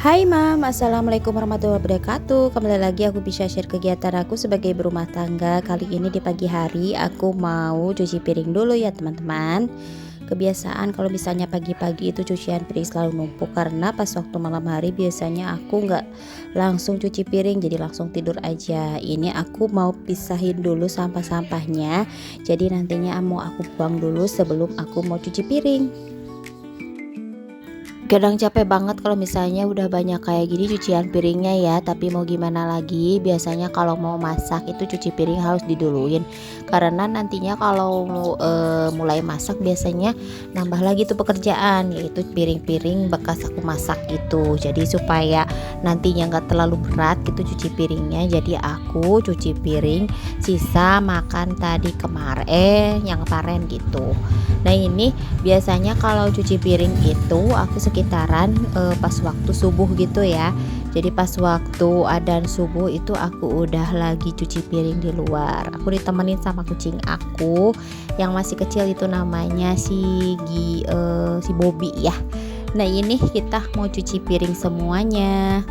Hai Mam, Assalamualaikum warahmatullahi wabarakatuh. Kembali lagi aku bisa share kegiatan aku sebagai berumah tangga. Kali ini di pagi hari aku mau cuci piring dulu ya teman-teman. Kebiasaan kalau misalnya pagi-pagi itu cucian piring selalu numpuk, karena pas waktu malam hari biasanya aku nggak langsung cuci piring, jadi langsung tidur aja. Ini aku mau pisahin dulu sampah-sampahnya, jadi nantinya mau aku buang dulu sebelum aku mau cuci piring. Kadang capek banget kalau misalnya udah banyak kayak gini cucian piringnya ya, tapi mau gimana lagi, biasanya kalau mau masak itu cuci piring harus diduluin, karena nantinya kalau mulai masak biasanya nambah lagi tuh pekerjaan, yaitu piring-piring bekas aku masak gitu. Jadi supaya nantinya nggak terlalu berat gitu cuci piringnya, jadi aku cuci piring sisa makan tadi yang kemarin gitu. Nah ini biasanya kalau cuci piring itu aku sekitaran pas waktu subuh gitu ya. Jadi pas waktu adzan subuh itu aku udah lagi cuci piring di luar. Aku ditemenin sama kucing aku yang masih kecil, itu namanya si Bobby ya. Nah ini kita mau cuci piring semuanya.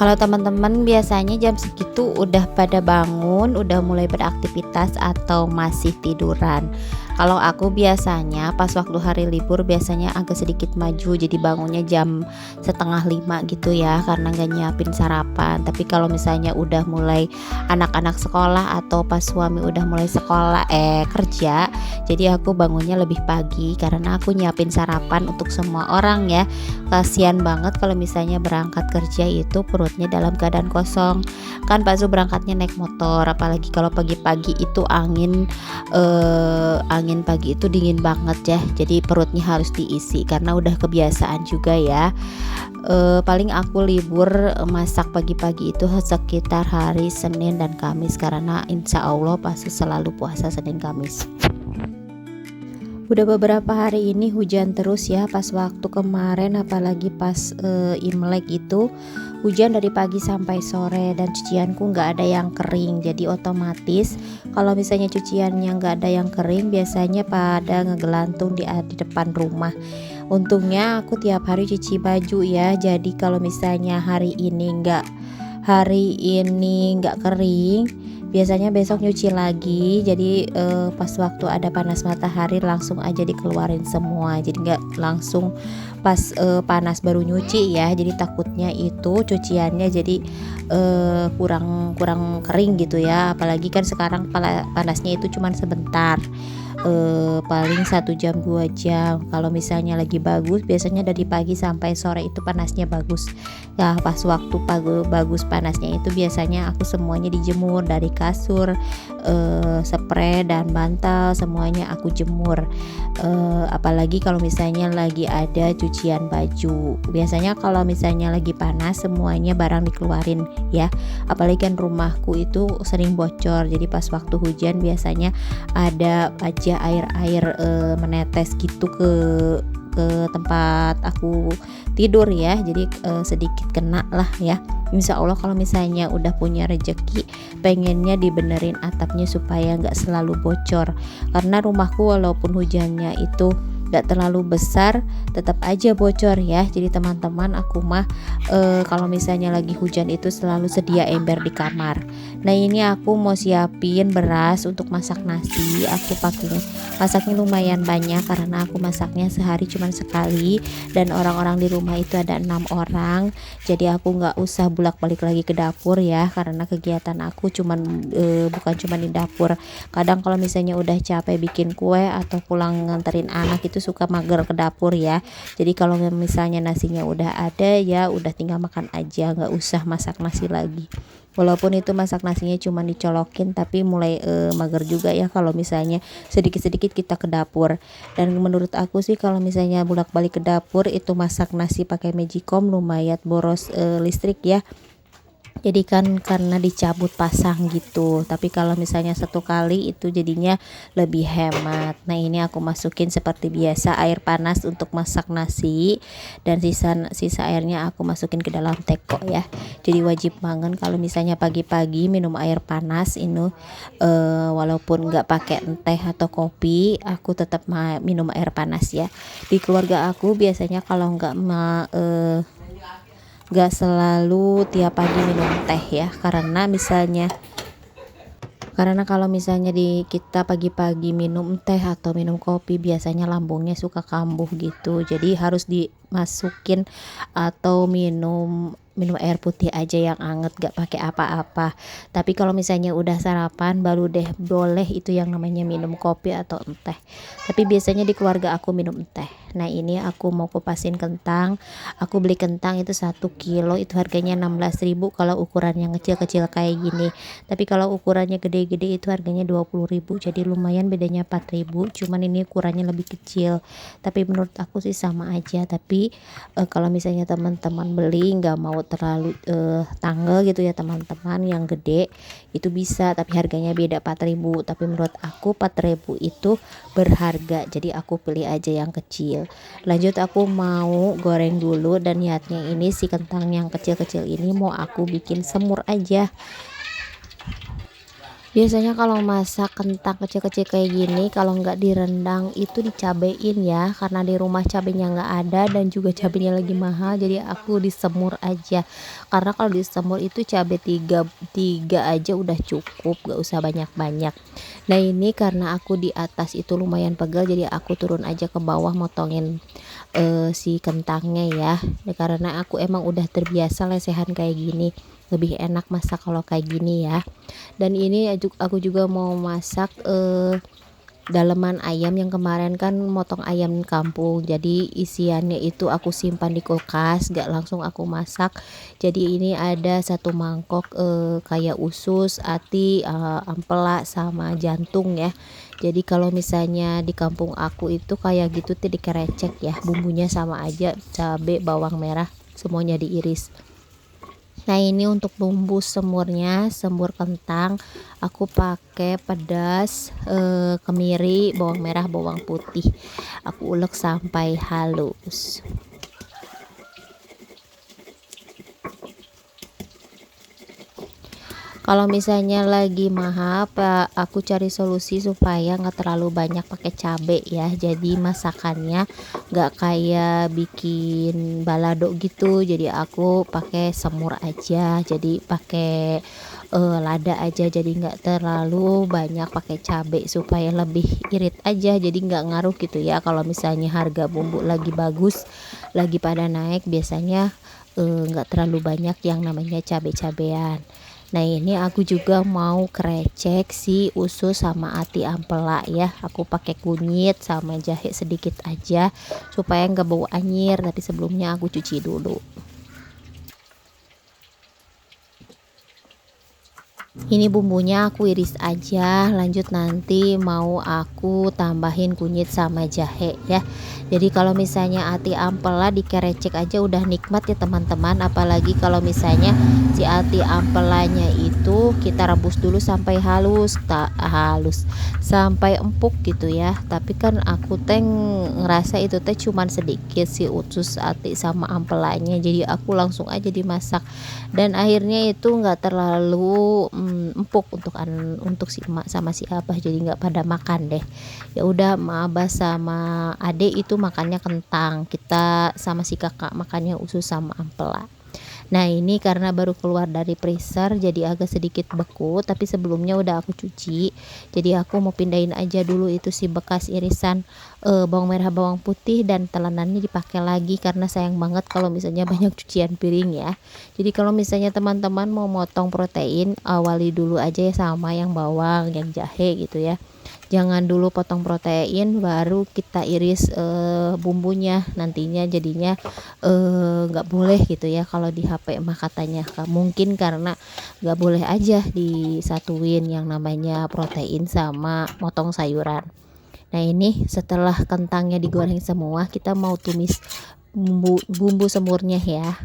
Kalau teman-teman biasanya jam segitu udah pada bangun, udah mulai beraktivitas atau masih tiduran? Kalau aku biasanya pas waktu hari libur biasanya agak sedikit maju, jadi bangunnya jam setengah 5 gitu ya, karena gak nyiapin sarapan. Tapi kalau misalnya udah mulai anak-anak sekolah atau pas suami udah mulai kerja, jadi aku bangunnya lebih pagi karena aku nyiapin sarapan untuk semua orang ya. Kasian banget kalau misalnya berangkat kerja itu perutnya dalam keadaan kosong. Kan Pak Zu berangkatnya naik motor, apalagi kalau pagi-pagi itu angin pagi itu dingin banget ya, jadi perutnya harus diisi karena udah kebiasaan juga ya. Paling aku libur masak pagi-pagi itu sekitar hari Senin dan Kamis, karena insya Allah pasti selalu puasa Senin Kamis. Udah beberapa hari ini hujan terus ya, pas waktu kemarin apalagi pas Imlek itu hujan dari pagi sampai sore, dan cucianku nggak ada yang kering. Jadi otomatis kalau misalnya cuciannya nggak ada yang kering, biasanya pada ngegelantung di depan rumah. Untungnya aku tiap hari cuci baju ya, jadi kalau misalnya hari ini nggak kering, biasanya besok nyuci lagi. Jadi pas waktu ada panas matahari langsung aja dikeluarin semua, jadi nggak langsung pas panas baru nyuci ya. Jadi takutnya itu cuciannya jadi kurang kering gitu ya, apalagi kan sekarang panasnya itu cuman sebentar, paling 1 jam 2 jam. Kalau misalnya lagi bagus biasanya dari pagi sampai sore itu panasnya bagus ya. Pas waktu bagus panasnya itu biasanya aku semuanya dijemur, dari kasur, spray dan bantal semuanya aku jemur. Apalagi kalau misalnya lagi ada cucian baju, biasanya kalau misalnya lagi panas semuanya barang dikeluarin ya. Apalagi kan rumahku itu sering bocor, jadi pas waktu hujan biasanya ada aja air menetes gitu ke tempat aku tidur ya, jadi sedikit kena lah ya. Insya Allah kalau misalnya udah punya rezeki, pengennya dibenerin atapnya supaya nggak selalu bocor, karena rumahku walaupun hujannya itu nggak terlalu besar tetap aja bocor ya. Jadi teman-teman, aku mah kalau misalnya lagi hujan itu selalu sedia ember di kamar. Nah ini aku mau siapin beras untuk masak nasi. Aku masaknya lumayan banyak karena aku masaknya sehari cuma sekali, dan orang-orang di rumah itu ada 6 orang. Jadi aku nggak usah bolak-balik lagi ke dapur ya, karena kegiatan aku bukan cuma di dapur. Kadang kalau misalnya udah capek bikin kue atau pulang nganterin anak itu suka mager ke dapur ya. Jadi kalau misalnya nasinya udah ada ya udah tinggal makan aja, nggak usah masak nasi lagi. Walaupun itu masak nasinya cuma dicolokin, tapi mulai mager juga ya kalau misalnya sedikit-sedikit kita ke dapur. Dan menurut aku sih kalau misalnya bolak-balik ke dapur itu masak nasi pakai magicom lumayan boros listrik ya. Jadi kan karena dicabut pasang gitu, tapi kalau misalnya satu kali itu jadinya lebih hemat. Nah ini aku masukin seperti biasa air panas untuk masak nasi, dan sisa airnya aku masukin ke dalam teko ya. Jadi wajib banget kalau misalnya pagi-pagi minum air panas ini, walaupun nggak pakai teh atau kopi, aku tetap minum air panas ya. Di keluarga aku biasanya kalau nggak Gak selalu tiap pagi minum teh ya, karena kalau misalnya kita pagi-pagi minum teh atau minum kopi biasanya lambungnya suka kambuh gitu. Jadi harus dimasukin atau minum minum air putih aja yang anget, gak pakai apa-apa. Tapi kalau misalnya udah sarapan baru deh boleh itu yang namanya minum kopi atau teh. Tapi biasanya di keluarga aku minum teh. Nah ini aku mau kupasin kentang. Aku beli kentang itu 1 kilo, itu harganya 16.000 kalau ukuran yang kecil-kecil kayak gini. Tapi kalau ukurannya gede-gede itu harganya 20.000, jadi lumayan bedanya 4.000, cuman ini ukurannya lebih kecil. Tapi menurut aku sih sama aja. Tapi kalau misalnya teman-teman beli nggak mau terlalu tanggal gitu ya teman-teman, yang gede itu bisa, tapi harganya beda 4.000. Tapi menurut aku 4.000 itu berharga, jadi aku pilih aja yang kecil. Lanjut aku mau goreng dulu, dan niatnya ini si kentang yang kecil-kecil ini mau aku bikin semur aja. Biasanya kalau masak kentang kecil-kecil kayak gini, kalau nggak direndang itu dicabein ya, karena di rumah cabenya nggak ada dan juga cabenya lagi mahal, jadi aku disemur aja. Karena kalau disemur itu cabe tiga tiga aja udah cukup, nggak usah banyak-banyak. Nah ini karena aku di atas itu lumayan pegal, jadi aku turun aja ke bawah motongin si kentangnya ya. Karena aku emang udah terbiasa lesehan kayak gini, lebih enak masak kalau kayak gini ya. Dan ini aku juga mau masak daleman ayam, yang kemarin kan motong ayam kampung, jadi isiannya itu aku simpan di kulkas, gak langsung aku masak. Jadi ini ada 1 mangkok kayak usus, ati, ampela sama jantung ya. Jadi kalau misalnya di kampung aku itu kayak gitu tuh dikerecek ya, bumbunya sama aja, cabe, bawang merah semuanya diiris. Nah ini untuk bumbu semurnya, semur kentang aku pakai pedas, kemiri, bawang merah, bawang putih, aku ulek sampai halus. Kalau misalnya lagi mahal Pak, aku cari solusi supaya nggak terlalu banyak pakai cabe ya, jadi masakannya nggak kayak bikin balado gitu. Jadi aku pakai semur aja, jadi pakai lada aja, jadi nggak terlalu banyak pakai cabe supaya lebih irit aja, jadi nggak ngaruh gitu ya. Kalau misalnya harga bumbu lagi bagus, lagi pada naik, biasanya nggak terlalu banyak yang namanya cabe-cabean. Nah ini aku juga mau krecek si usus sama ati ampela ya, aku pakai kunyit sama jahe sedikit aja supaya nggak bau anyir, tapi sebelumnya aku cuci dulu. Ini bumbunya aku iris aja, lanjut nanti mau aku tambahin kunyit sama jahe ya. Jadi kalau misalnya ati ampela dikerecek aja udah nikmat ya teman-teman, apalagi kalau misalnya si ati ampelanya itu kita rebus dulu sampai halus, tak halus sampai empuk gitu ya. Tapi kan aku teh ngerasa itu teh cuman sedikit si usus ati sama ampelanya, jadi aku langsung aja dimasak, dan akhirnya itu nggak terlalu empuk untuk si emak sama si abah, jadi nggak pada makan deh. Ya udah, emak abah sama ade itu makannya kentang, kita sama si kakak makannya usus sama ampela. Nah ini karena baru keluar dari freezer jadi agak sedikit beku, tapi sebelumnya udah aku cuci, jadi aku mau pindahin aja dulu itu si bekas irisan bawang merah, bawang putih, dan telanannya dipakai lagi karena sayang banget kalau misalnya banyak cucian piring ya. Jadi kalau misalnya teman-teman mau motong protein, awali dulu aja ya sama yang bawang, yang jahe gitu ya. Jangan dulu potong protein baru kita iris bumbunya, nantinya jadinya nggak boleh gitu ya kalau di HP mah katanya. Mungkin karena nggak boleh aja disatuin yang namanya protein sama motong sayuran. Nah ini setelah kentangnya digoreng semua, kita mau tumis bumbu semurnya ya.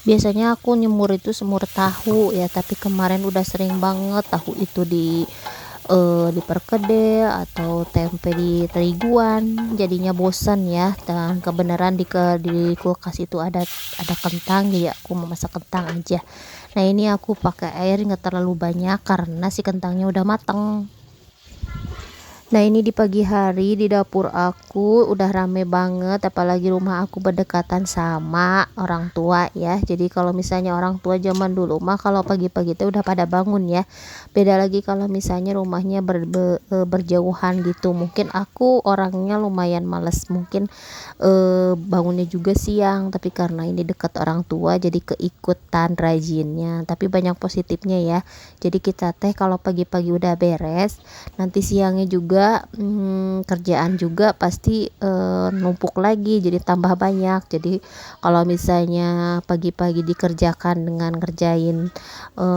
Biasanya aku nyemur itu semur tahu ya, tapi kemarin udah sering banget tahu itu di perkedel atau tempe di teriguan, jadinya bosan ya. Dan kebenaran di kulkas itu ada kentang, jadi aku mau masak kentang aja. Nah ini aku pakai air nggak terlalu banyak karena si kentangnya udah mateng. Nah ini di pagi hari di dapur aku udah rame banget, apalagi rumah aku berdekatan sama orang tua ya. Jadi kalau misalnya orang tua zaman dulu mah kalau pagi-pagi itu udah pada bangun ya. Beda lagi kalau misalnya rumahnya berjauhan gitu. Mungkin aku orangnya lumayan males, mungkin bangunnya juga siang, tapi karena ini dekat orang tua jadi keikutan rajinnya. Tapi banyak positifnya ya. Jadi kita teh kalau pagi-pagi udah beres, nanti siangnya juga kerjaan juga pasti numpuk lagi jadi tambah banyak. Jadi kalau misalnya pagi-pagi dikerjakan dengan ngerjain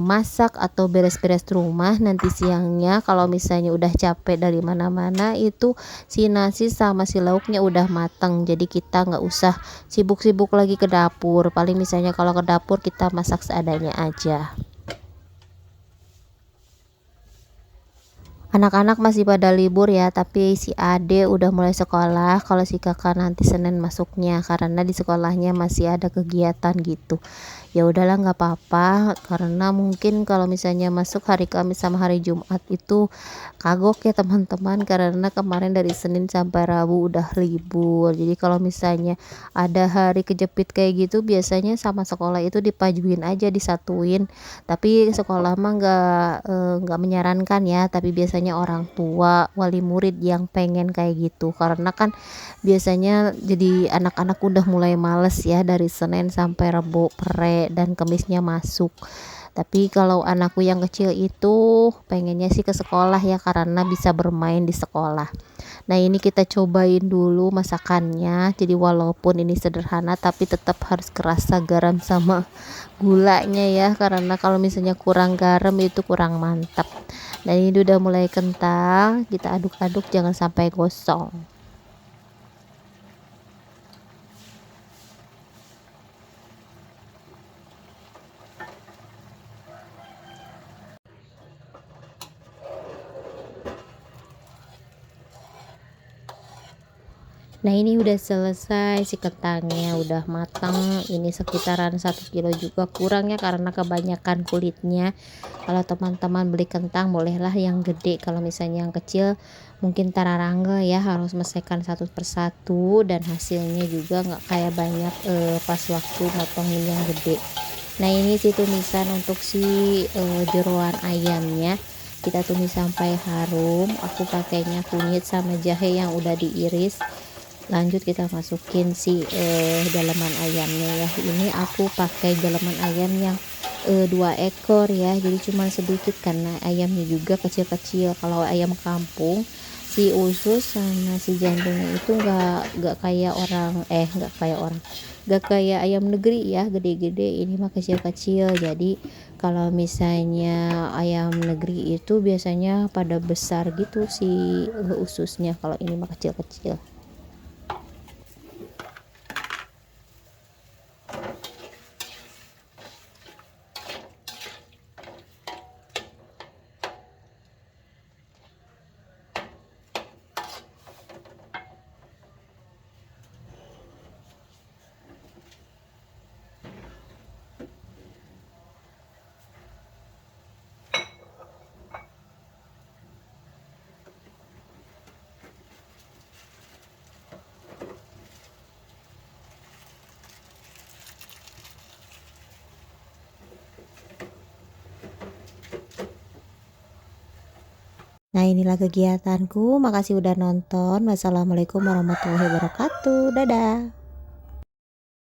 masak atau beres-beres rumah, nanti siangnya kalau misalnya udah capek dari mana-mana itu si nasi sama si lauknya udah mateng, jadi kita nggak usah sibuk-sibuk lagi ke dapur. Paling misalnya kalau ke dapur kita masak seadanya aja. Anak-anak masih pada libur ya, tapi si ade udah mulai sekolah. Kalau si kakak nanti Senin masuknya, karena di sekolahnya masih ada kegiatan gitu. Ya udahlah nggak apa-apa, karena mungkin kalau misalnya masuk hari Kamis sama hari Jumat itu kagok ya teman-teman, karena kemarin dari Senin sampai Rabu udah libur. Jadi kalau misalnya ada hari kejepit kayak gitu, biasanya sama sekolah itu dipajuin aja, disatuin. Tapi sekolah mah nggak menyarankan ya, tapi biasanya orang tua wali murid yang pengen kayak gitu, karena kan biasanya jadi anak-anak udah mulai males ya dari Senin sampai Rebo pre dan Kemisnya masuk. Tapi kalau anakku yang kecil itu pengennya sih ke sekolah ya, karena bisa bermain di sekolah. Nah ini kita cobain dulu masakannya, jadi walaupun ini sederhana tapi tetap harus kerasa garam sama gulanya ya, karena kalau misalnya kurang garam itu kurang mantap. Nah ini udah mulai kental, kita aduk-aduk jangan sampai gosong. Nah ini udah selesai, si kentangnya udah matang, ini sekitaran 1 kilo juga kurang ya karena kebanyakan kulitnya. Kalau teman-teman beli kentang bolehlah yang gede, kalau misalnya yang kecil mungkin tararangga ya, harus mesekan satu persatu dan hasilnya juga nggak kayak banyak pas waktu motongin yang gede. Nah ini si tumisan untuk si jeroan ayamnya, kita tumis sampai harum. Aku pakainya kunyit sama jahe yang udah diiris. Lanjut kita masukin si dalaman ayamnya ya. Ini aku pakai dalaman ayam yang 2 ekor ya, jadi cuma sedikit karena ayamnya juga kecil-kecil. Kalau ayam kampung si usus sama si jantungnya itu nggak kayak orang nggak kayak ayam negeri ya gede-gede, ini mah kecil-kecil. Jadi kalau misalnya ayam negeri itu biasanya pada besar gitu si ususnya, kalau ini mah kecil-kecil. Nah inilah kegiatanku, makasih udah nonton. Wassalamualaikum warahmatullahi wabarakatuh, dadah.